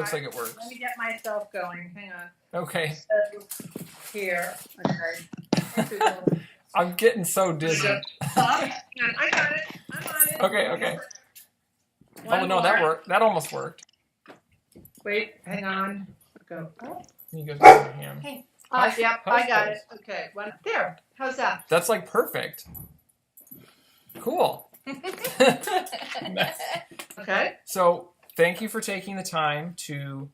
looks like it works. Let me get myself going. Hang on. Okay. So, here. Okay. I'm getting so dizzy. I got it. I'm on it. Okay. One no, more. that worked. That almost worked. Wait, hang on. Go. You go through your hand. Hey. Yep, I got it. Okay. There. How's that? That's like perfect. Cool. Okay. So thank you for taking the time to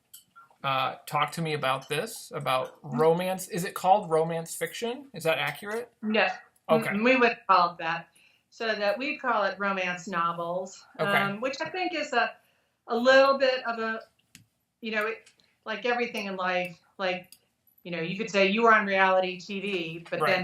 talk to me about this, about romance. Is it called romance fiction? Is that accurate? Yes. Okay. We would call it that. So that we call it romance novels, Okay. which I think is a little bit of a, like everything in life, like, you could say you were on reality TV, but Right. then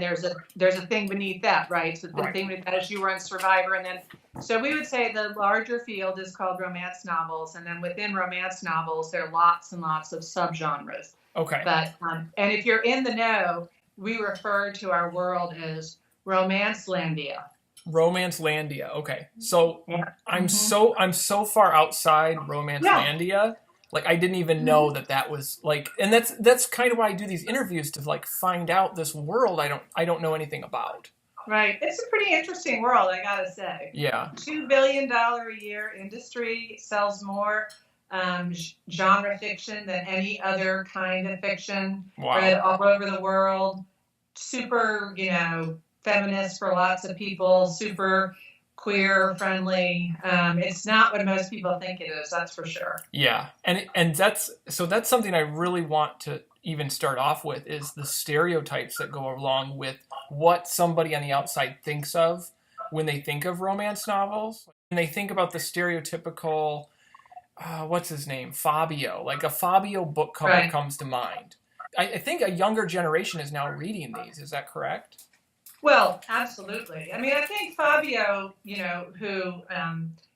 there's a thing beneath that, right? So the thing beneath that is you were on Survivor, and then so we would say the larger field is called romance novels, and then within romance novels there are lots and lots of subgenres. Okay. But and if you're in the know, we refer to our world as Romancelandia. Romancelandia. Okay. So Yeah. I'm so far outside Romancelandia. Like I didn't even know that was like, and that's kind of why I do these interviews, to like find out this world I don't know anything about. Right. It's a pretty interesting world, I gotta say. Yeah. $2 billion a year industry, sells more genre fiction than any other kind of fiction. Wow. Read all over the world. Super, feminist for lots of people. Super queer friendly. It's not what most people think it is, that's for sure. Yeah. And that's something I really want to even start off with, is the stereotypes that go along with what somebody on the outside thinks of when they think of romance novels. And they think about the stereotypical, what's his name? Fabio. Like a Fabio book cover comes to mind. I think a younger generation is now reading these. Is that correct? Well, absolutely. I mean, I think Fabio, who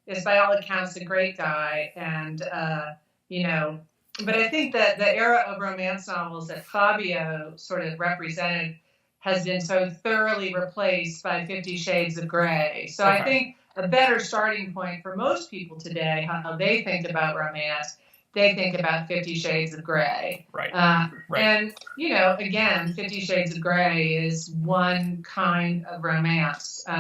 is by all accounts a great guy, and, but I think that the era of romance novels that Fabio sort of represented has been so thoroughly replaced by 50 Shades of Grey. So I think a better starting point for most people today, how they think about romance, they think about 50 Shades of Grey. Right. And, again, 50 Shades of Grey is one kind of romance. There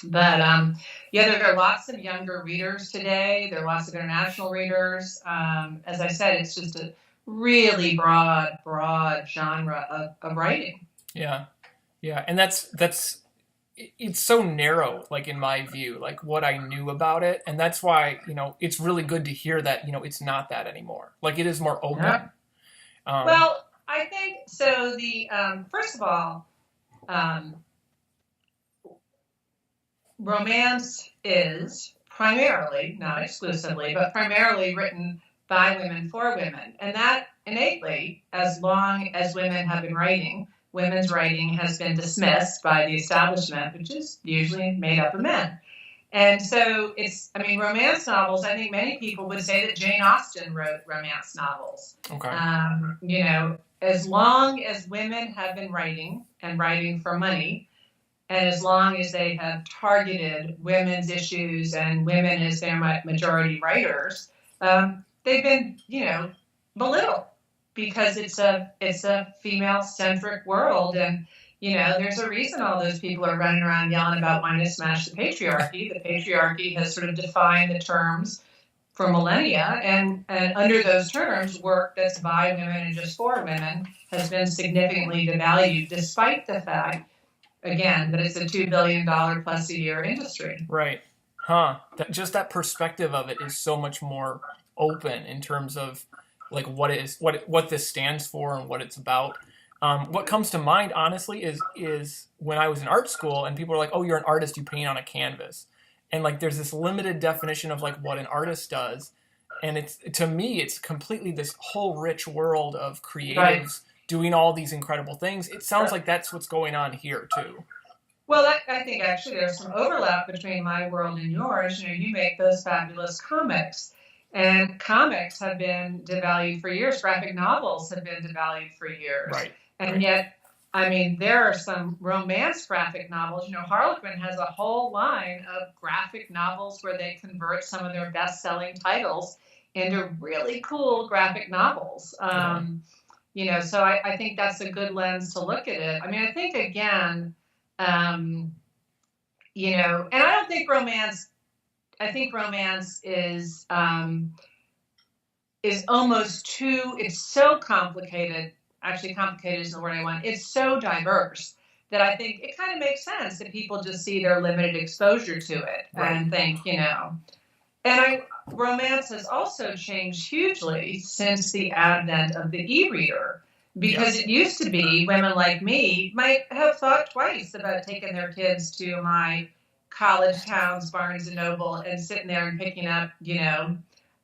are lots of younger readers today. There are lots of international readers. As I said, it's just a really broad genre of writing. Yeah. And it's so narrow, like in my view, like what I knew about it. And that's why, it's really good to hear that, it's not that anymore. Like it is more open. Yeah. Well, I think so. The first of all, romance is primarily, not exclusively, but primarily written by women for women. And that innately, as long as women have been writing, women's writing has been dismissed by the establishment, which is usually made up of men. And so romance novels, I think many people would say that Jane Austen wrote romance novels. Okay. As long as women have been writing and writing for money, and as long as they have targeted women's issues and women as their majority writers, they've been, belittled, because it's a female-centric world. And, there's a reason all those people are running around yelling about wanting to smash the patriarchy. The patriarchy has sort of defined the terms for millennia, and under those terms, work that's by women and just for women has been significantly devalued, despite the fact, again, that it's a $2 billion plus a year industry. Right. Huh. That perspective of it is so much more open in terms of like what this stands for and what it's about. What comes to mind, honestly, is when I was in art school and people were like, "Oh, you're an artist, you paint on a canvas," and like there's this limited definition of like what an artist does, and to me it's completely this whole rich world of creatives doing all these incredible things. It sounds like that's what's going on here too. Well, I think actually there's some overlap between my world and yours. You make those fabulous comics. And comics have been devalued for years. Graphic novels have been devalued for years. Right. And yet, there are some romance graphic novels. Harlequin has a whole line of graphic novels where they convert some of their best-selling titles into really cool graphic novels. So I think that's a good lens to look at it. I mean, I think again, and I don't think romance. I think romance is almost too. It's so complicated. Actually, complicated isn't the word I want. It's so diverse that I think it kind of makes sense that people just see their limited exposure to it and think, romance has also changed hugely since the advent of the e-reader, because it used to be women like me might have thought twice about taking their kids to my college town's Barnes and Noble and sitting there and picking up,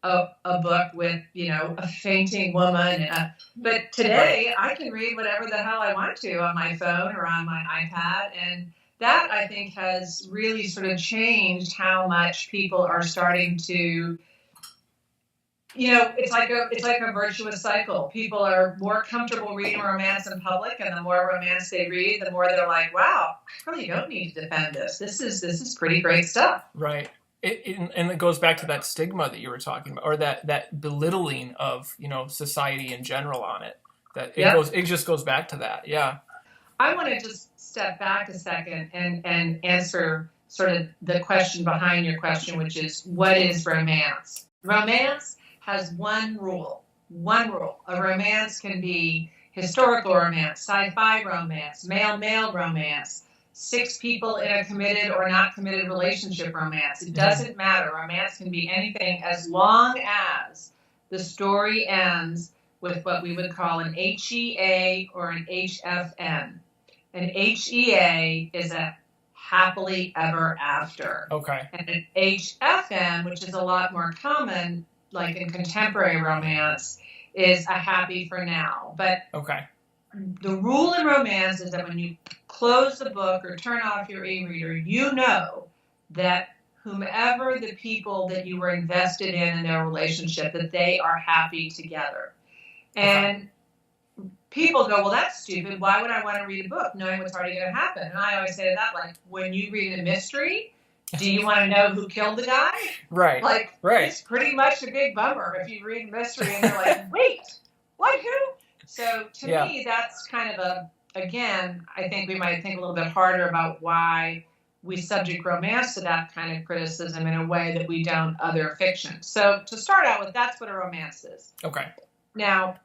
a book with, a fainting woman. But today I can read whatever the hell I want to on my phone or on my iPad. And that, I think, has really sort of changed how much people are starting to, it's like a virtuous cycle. People are more comfortable reading romance in public, and the more romance they read, the more they're like, wow, I really don't need to defend this. This is pretty great stuff. Right. And it goes back to that stigma that you were talking about, or that belittling of, society in general on it. That it just goes back to that. Yeah. I want to just step back a second and answer sort of the question behind your question, which is, what is romance? Romance has one rule. A romance can be historical romance, sci-fi romance, male-male romance, 6 people in a committed or not committed relationship romance. It doesn't matter. Romance can be anything as long as the story ends with what we would call an HEA or an HFN. An HEA is a happily ever after. Okay. And an HFN, which is a lot more common, like in contemporary romance, is a happy for now. But the rule in romance is that when you close the book or turn off your e-reader, you know that whomever the people that you were invested in their relationship, that they are happy together. And people go, well, that's stupid. Why would I want to read a book knowing what's already going to happen? And I always say that, like, when you read a mystery, do you want to know who killed the guy? Right. It's pretty much a big bummer if you read a mystery and you're like, wait, what, who? So to me, that's kind of again, I think we might think a little bit harder about why we subject romance to that kind of criticism in a way that we don't other fiction. So to start out with, that's what a romance is. Okay. Now,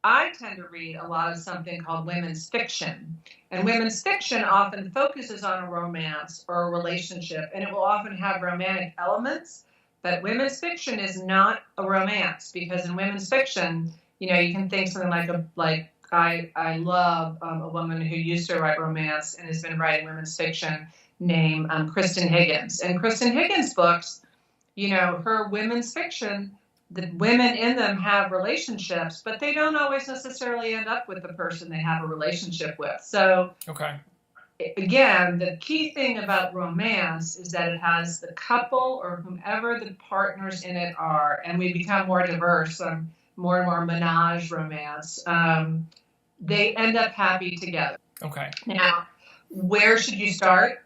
I tend to read a lot of something called women's fiction. And women's fiction often focuses on a romance or a relationship, and it will often have romantic elements. But women's fiction is not a romance, because in women's fiction, you can think something like I love a woman who used to write romance and has been writing women's fiction named Kristen Higgins. And Kristen Higgins' books, her women's fiction, the women in them have relationships, but they don't always necessarily end up with the person they have a relationship with. So, again, the key thing about romance is that it has the couple or whomever the partners in it are, and we become more diverse, more and more menage romance. They end up happy together. Okay. Now, where should you start?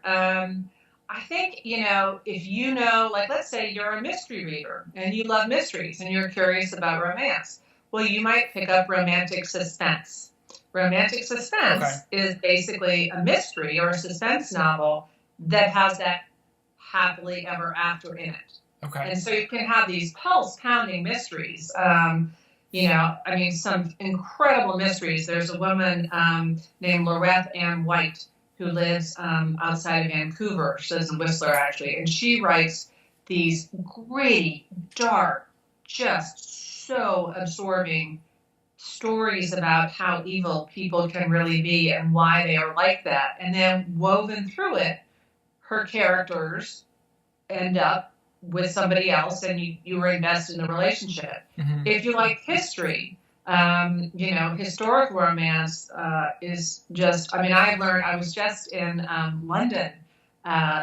I think, if like, let's say you're a mystery reader and you love mysteries and you're curious about romance. Well, you might pick up romantic suspense. Romantic suspense is basically a mystery or a suspense novel that has that happily ever after in it. Okay. And so you can have these pulse-pounding mysteries. Some incredible mysteries. There's a woman named Loreth Ann White who lives outside of Vancouver. She lives in Whistler, actually. And she writes these gritty, dark, just so absorbing stories about how evil people can really be and why they are like that. And then woven through it, her characters end up with somebody else, and you were invested in the relationship. Mm-hmm. If you like history, historical romance is just, I was just in London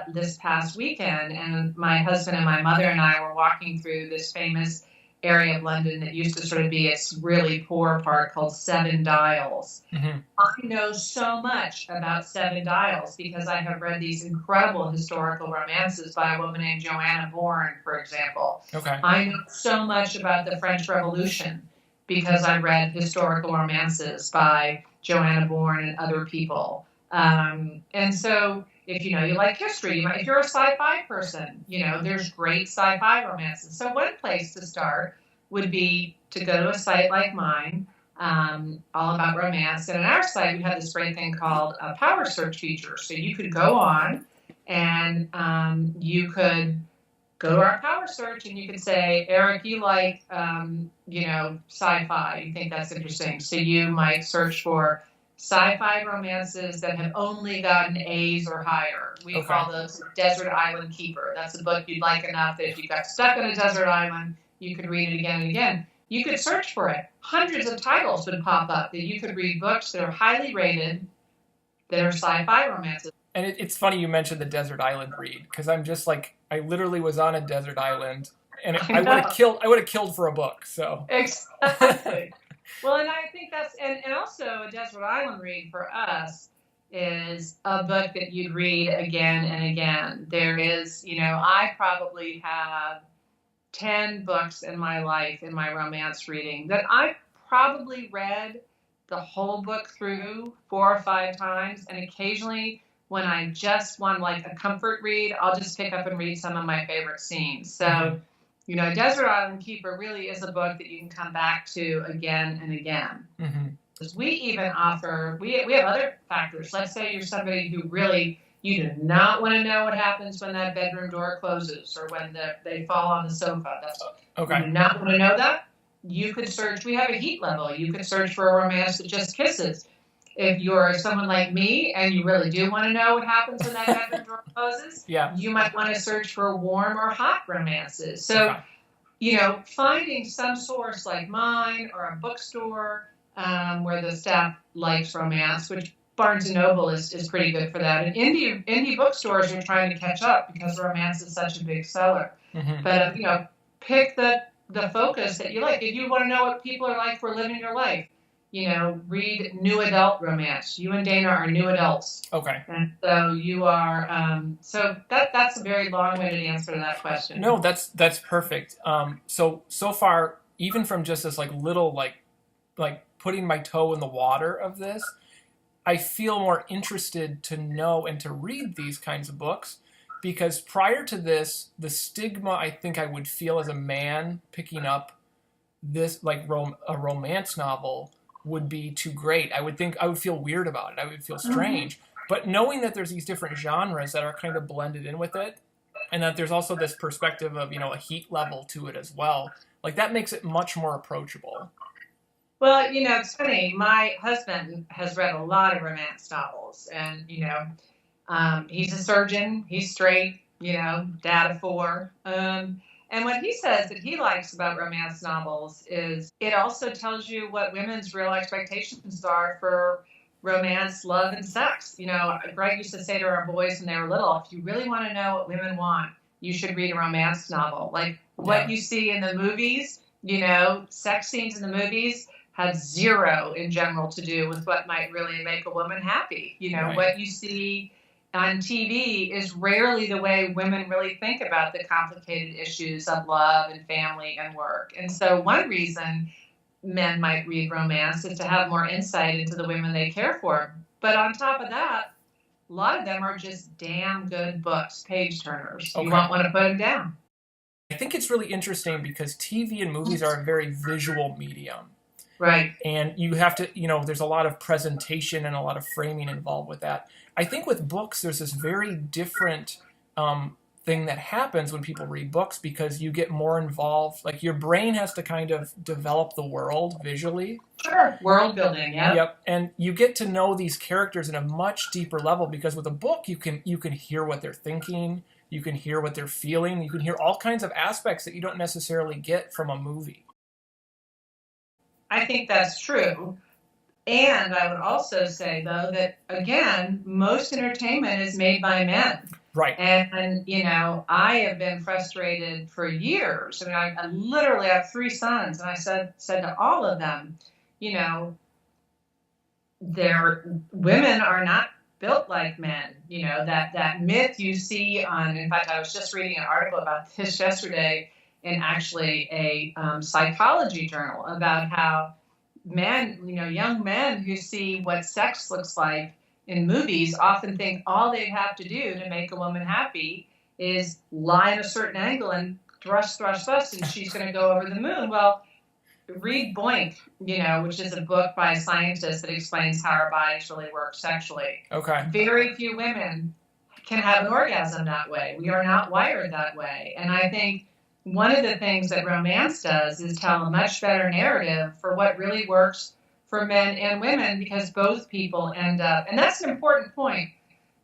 this past weekend, and my husband and my mother and I were walking through this famous area of London that used to sort of be its really poor part called Seven Dials. Mm-hmm. I know so much about Seven Dials because I have read these incredible historical romances by a woman named Joanna Bourne, for example. Okay. I know so much about the French Revolution because I read historical romances by Joanna Bourne and other people. And so if you like history, if you're a sci-fi person, there's great sci-fi romances. So one place to start would be to go to a site like mine, all about romance. And on our site, we have this great thing called a power search feature. So you could go on and you could go to our power search and you could say, Erik, you like, sci-fi. You think that's interesting. So you might search for sci-fi romances that have only gotten A's or higher. We call those Desert Island Keeper. That's a book you'd like enough that if you got stuck on a desert island, you could read it again and again. You could search for it. Hundreds of titles would pop up that you could read books that are highly rated, that are sci-fi romances. And it's funny you mentioned the desert island read, because I'm just like, I literally was on a desert island, and I would have killed for a book. So exactly. Well, and I think that's and also a desert island read for us is a book that you'd read again and again. There is, I probably have 10 books in my life, in my romance reading, that I probably read the whole book through 4 or 5 times. And occasionally when I just want like a comfort read, I'll just pick up and read some of my favorite scenes. So, Desert Island Keeper really is a book that you can come back to again and again. Mm-hmm. We even offer, we have other factors. Let's say you're somebody who really, you do not want to know what happens when that bedroom door closes or when they fall on the sofa. You do not want to know that. You could search, we have a heat level. You could search for a romance that just kisses. If you're someone like me and you really do want to know what happens when that bedroom door closes, you might want to search for warm or hot romances. So, finding some source like mine or a bookstore where the staff likes romance, which Barnes & Noble is pretty good for that. And indie bookstores are trying to catch up because romance is such a big seller. Mm-hmm. But, pick the focus that you like. If you want to know what people are like for living your life, read new adult romance. You and Dana are new adults. Okay. And so you are, so that's a very long-winded answer to that question. No, that's perfect. So far, even from just this little putting my toe in the water of this, I feel more interested to know and to read these kinds of books, because prior to this, the stigma I think I would feel as a man picking up this a romance novel would be too great. I would feel weird about it. I would feel strange. Mm-hmm. But knowing that there's these different genres that are kind of blended in with it, and that there's also this perspective of, a heat level to it as well, that makes it much more approachable. Well, it's funny. My husband has read a lot of romance novels, and, he's a surgeon, he's straight, dad of 4. And what he says that he likes about romance novels is it also tells you what women's real expectations are for romance, love, and sex. Greg used to say to our boys when they were little, if you really want to know what women want, you should read a romance novel. What you see in the movies, sex scenes in the movies have zero in general to do with what might really make a woman happy. Right. What you see on TV is rarely the way women really think about the complicated issues of love and family and work. And so one reason men might read romance is to have more insight into the women they care for. But on top of that, a lot of them are just damn good books, page turners. Okay. You won't want to put them down. I think it's really interesting because TV and movies are a very visual medium. Right. And you have to, there's a lot of presentation and a lot of framing involved with that. I think with books, there's this very different thing that happens when people read books, because you get more involved. Your brain has to kind of develop the world visually. Sure. World building, yeah. Yep. And you get to know these characters in a much deeper level, because with a book, you can hear what they're thinking, you can hear what they're feeling, you can hear all kinds of aspects that you don't necessarily get from a movie. I think that's true. And I would also say, though, that, again, most entertainment is made by men. Right. And I have been frustrated for years. I mean, I literally have 3 sons, and I said to all of them, you know, their women are not built like men. That myth you see on. In fact, I was just reading an article about this yesterday in actually a psychology journal about how men, young men who see what sex looks like in movies often think all they'd have to do to make a woman happy is lie at a certain angle and thrust, thrust, thrust, and she's going to go over the moon. Well, read Boink, which is a book by a scientist that explains how our bodies really work sexually. Okay. Very few women can have an orgasm that way. We are not wired that way. And I think one of the things that romance does is tell a much better narrative for what really works for men and women, because both people end up, and that's an important point.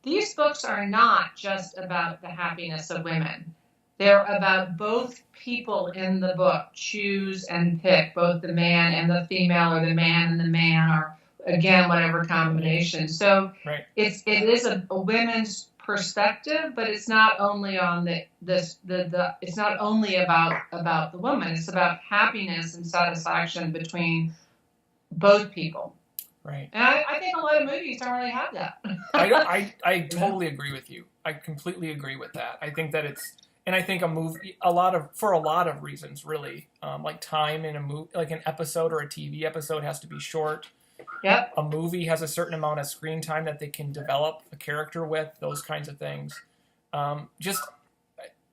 These books are not just about the happiness of women. They're about both people in the book choose and pick, both the man and the female, or the man and the man, or again, whatever combination. So right. it is a women's perspective, but it's not only on it's not only about the woman. It's about happiness and satisfaction between both people. Right. And I think a lot of movies don't really have that. I totally agree with you. I completely agree with that. I think that and I think a movie, for a lot of reasons, really, like time in a movie, like an episode or a TV episode has to be short. Yep. A movie has a certain amount of screen time that they can develop a character with, those kinds of things. Just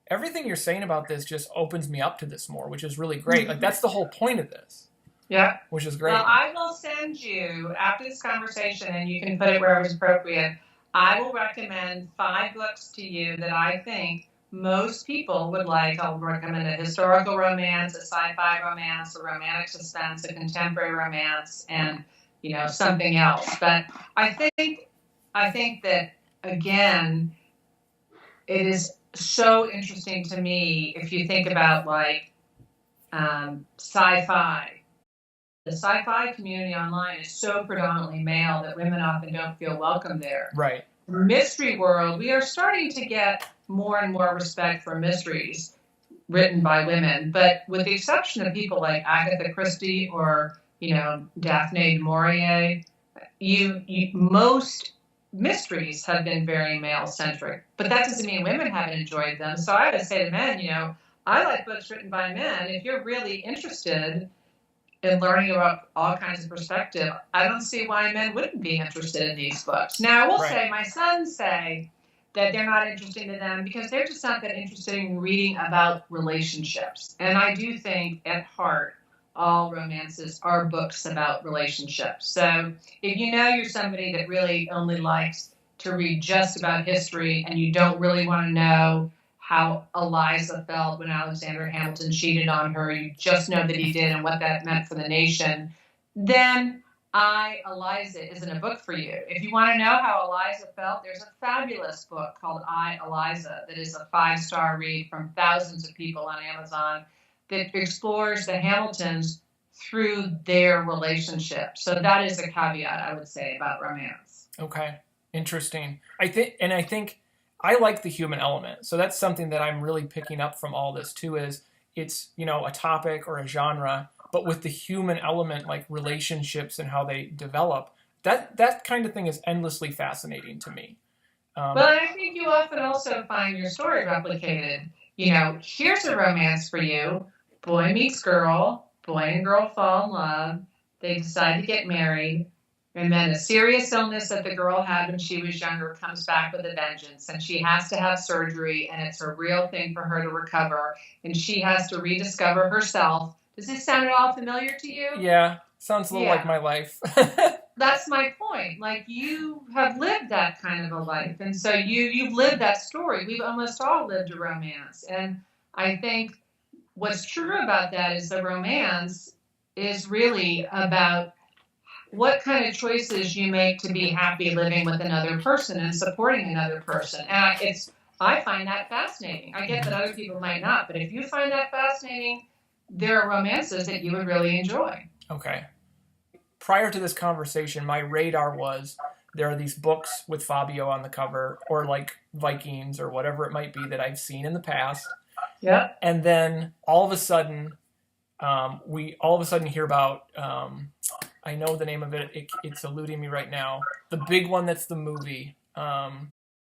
everything you're saying about this just opens me up to this more, which is really great. Like, that's the whole point of this. Yeah. Which is great. Well, I will send you, after this conversation, and you can put it wherever it's appropriate, I will recommend 5 books to you that I think most people would like. I'll recommend a historical romance, a sci-fi romance, a romantic suspense, a contemporary romance, and something else. But I think that, again, it is so interesting to me if you think about like sci-fi. The sci-fi community online is so predominantly male that women often don't feel welcome there. Right. Mystery world, we are starting to get more and more respect for mysteries written by women, but with the exception of people like Agatha Christie or Daphne du Maurier, most mysteries have been very male-centric. But that doesn't mean women haven't enjoyed them. So I would say to men, I like books written by men. If you're really interested in learning about all kinds of perspective, I don't see why men wouldn't be interested in these books. Now, I will say, my sons say that they're not interested in them because they're just not that interested in reading about relationships. And I do think, at heart, all romances are books about relationships. So if you're somebody that really only likes to read just about history and you don't really want to know how Eliza felt when Alexander Hamilton cheated on her, you just know that he did and what that meant for the nation, then Eliza isn't a book for you. If you want to know how Eliza felt, there's a fabulous book called Eliza that is a 5-star read from thousands of people on Amazon that explores the Hamiltons through their relationship. So that is a caveat, I would say, about romance. Okay. Interesting. I think I like the human element. So that's something that I'm really picking up from all this too, is it's, a topic or a genre, but with the human element, like relationships and how they develop, that kind of thing is endlessly fascinating to me. But I think you often also find your story replicated. Here's a romance for you. Boy meets girl, boy and girl fall in love. They decide to get married. And then a serious illness that the girl had when she was younger comes back with a vengeance. And she has to have surgery, and it's a real thing for her to recover. And she has to rediscover herself. Does this sound at all familiar to you? Yeah, sounds a little like my life. That's my point. Like, you have lived that kind of a life. And so you've lived that story. We've almost all lived a romance. And I think what's true about that is the romance is really about what kind of choices you make to be happy living with another person and supporting another person. And I find that fascinating. I get that other people might not, but if you find that fascinating, there are romances that you would really enjoy. Okay. Prior to this conversation, my radar was there are these books with Fabio on the cover, or like Vikings or whatever it might be that I've seen in the past. Yeah. And then all of a sudden, we all of a sudden hear about, I know the name of it, it's eluding me right now. The big one that's the movie.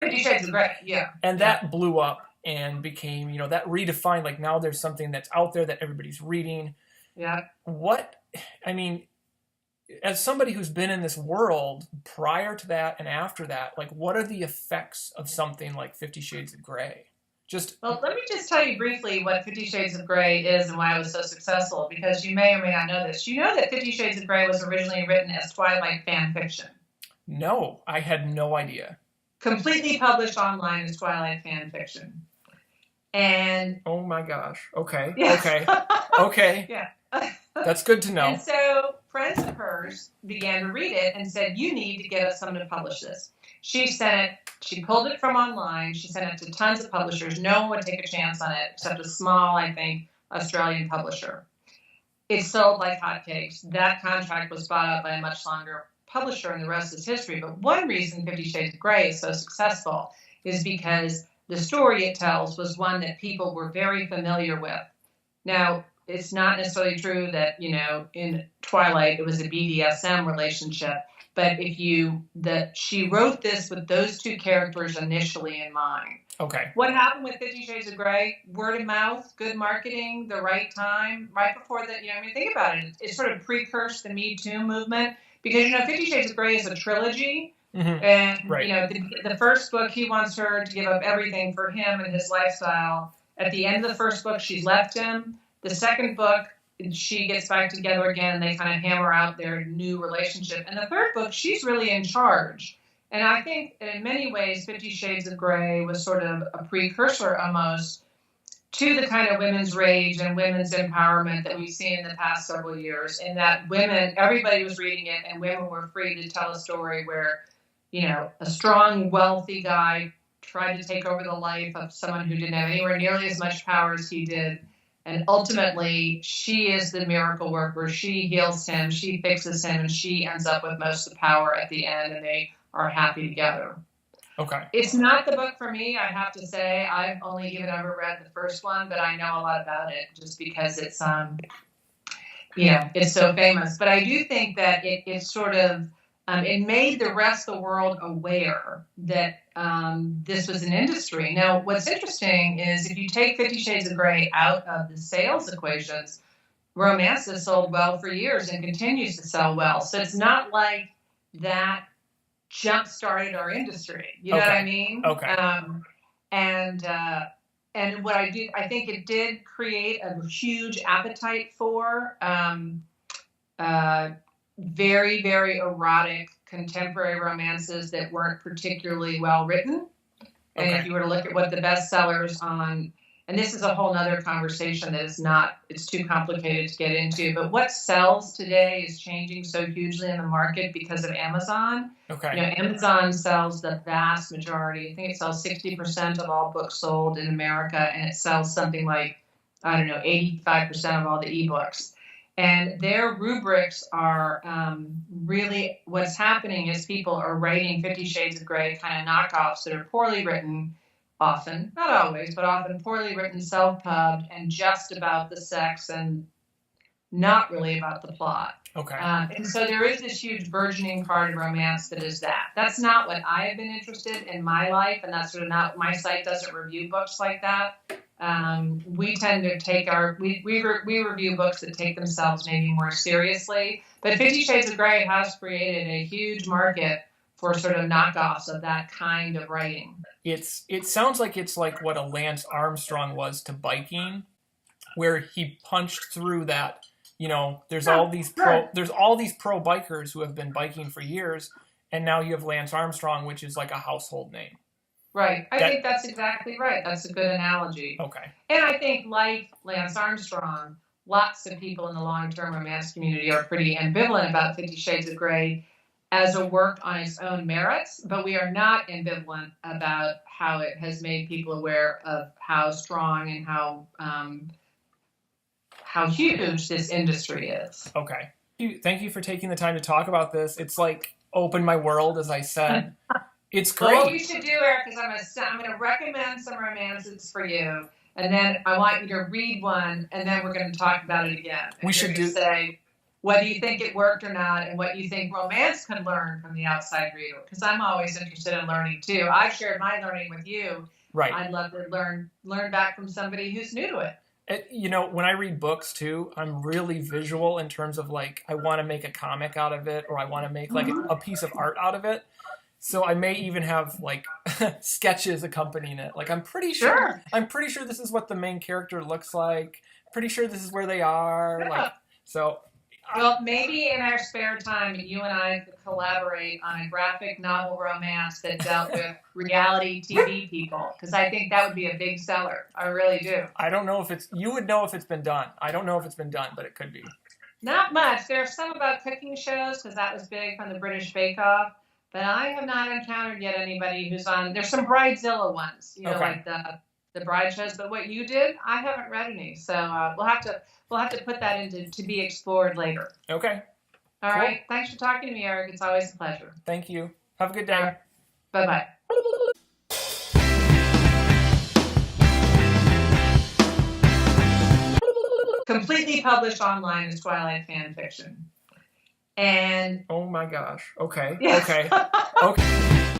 50 Shades of Grey, yeah. And that blew up and became, that redefined, like now there's something that's out there that everybody's reading. Yeah. As somebody who's been in this world prior to that and after that, like what are the effects of something like 50 Shades of Grey? Well, let me just tell you briefly what 50 Shades of Grey is and why it was so successful, because you may or may not know this. You know that 50 Shades of Grey was originally written as Twilight fan fiction. No, I had no idea. Completely published online as Twilight fan fiction. And oh my gosh. Okay. Yeah. Okay. Okay. Yeah. That's good to know. And so friends of hers began to read it and said, you need to get us someone to publish this. She pulled it from online. She sent it to tons of publishers. No one would take a chance on it except a small, I think, Australian publisher. It sold like hotcakes. That contract was bought up by a much longer publisher, and the rest is history. But one reason 50 Shades of Grey is so successful is because the story it tells was one that people were very familiar with. Now, it's not necessarily true that, in Twilight, it was a BDSM relationship. But she wrote this with those two characters initially in mind. Okay. What happened with 50 Shades of Grey? Word of mouth, good marketing, the right time, right before that. Think about it. It sort of precursed the Me Too movement, because 50 Shades of Grey is a trilogy. Mm-hmm. And right. The first book, he wants her to give up everything for him and his lifestyle. At the end of the first book, she's left him. The second book, she gets back together again. They kind of hammer out their new relationship. And the third book, she's really in charge. And I think in many ways, 50 Shades of Grey was sort of a precursor almost to the kind of women's rage and women's empowerment that we've seen in the past several years, in that everybody was reading it, and women were free to tell a story where, a strong, wealthy guy tried to take over the life of someone who didn't have anywhere nearly as much power as he did. And ultimately, she is the miracle worker. She heals him, she fixes him, and she ends up with most of the power at the end, and they are happy together. Okay. It's not the book for me, I have to say. I've only even ever read the first one, but I know a lot about it just because it's it's so famous. But I do think that it sort of it made the rest of the world aware that this was an industry. Now, what's interesting is if you take 50 Shades of Grey out of the sales equations, romance has sold well for years and continues to sell well. So it's not like that jump-started our industry. You know what I mean? Okay. And what I think it did create a huge appetite for very, very erotic contemporary romances that weren't particularly well written. And if you were to look at what the bestsellers on, and this is a whole nother conversation that it's too complicated to get into, but what sells today is changing so hugely in the market because of Amazon. Okay. Amazon sells the vast majority. I think it sells 60% of all books sold in America, and it sells something like, 85% of all the ebooks. And their rubrics are really, what's happening is people are writing 50 Shades of Grey kind of knockoffs that are poorly written, often, not always, but often poorly written, self-pubbed, and just about the sex and not really about the plot. Okay. And so there is this huge burgeoning part of romance that is that. That's not what I have been interested in my life, and that's sort of not, my site doesn't review books like that. We tend to take we review books that take themselves maybe more seriously, but 50 Shades of Grey has created a huge market for sort of knockoffs of that kind of writing. It sounds like it's like what a Lance Armstrong was to biking, where he punched through that. There's all these pro bikers who have been biking for years, and now you have Lance Armstrong, which is like a household name. Right. I think that's exactly right. That's a good analogy. Okay. And I think, like Lance Armstrong, lots of people in the long-term romance community are pretty ambivalent about 50 Shades of Grey as a work on its own merits, but we are not ambivalent about how it has made people aware of how strong and how huge this industry is. Okay. Thank you for taking the time to talk about this. It's like opened my world, as I said. It's Well, what we great. should do, Eric, is I'm going to recommend some romances for you, and then I want you to read one, and then we're going to talk about it again. And We you're should going to do. say whether you think it worked or not, and what you think romance can learn from the outside reader. Because I'm always interested in learning too. I've shared my learning with you. Right. I'd love to learn back from somebody who's new to it. When I read books too, I'm really visual in terms of like I want to make a comic out of it, or I want to make like a piece of art out of it. So I may even have like sketches accompanying it. Like I'm pretty sure this is what the main character looks like. Pretty sure this is where they are. Yeah. Like so. Well, maybe in our spare time, you and I could collaborate on a graphic novel romance that dealt with reality TV people, because I think that would be a big seller. I really do. I don't know if it's. You would know if it's been done. I don't know if it's been done, but it could be. Not much. There's some about cooking shows, because that was big from the British Bake Off. But I have not encountered yet anybody who's on. There's some Bridezilla ones, Okay. like the bride shows. But what you did, I haven't read any. So we'll have to put that into to be explored later. Okay. All Cool. right. Thanks for talking to me, Eric. It's always a pleasure. Thank you. Have a good day. Bye bye. Completely published online as Twilight fan fiction. And Oh my gosh. Okay. yes. Okay. Okay.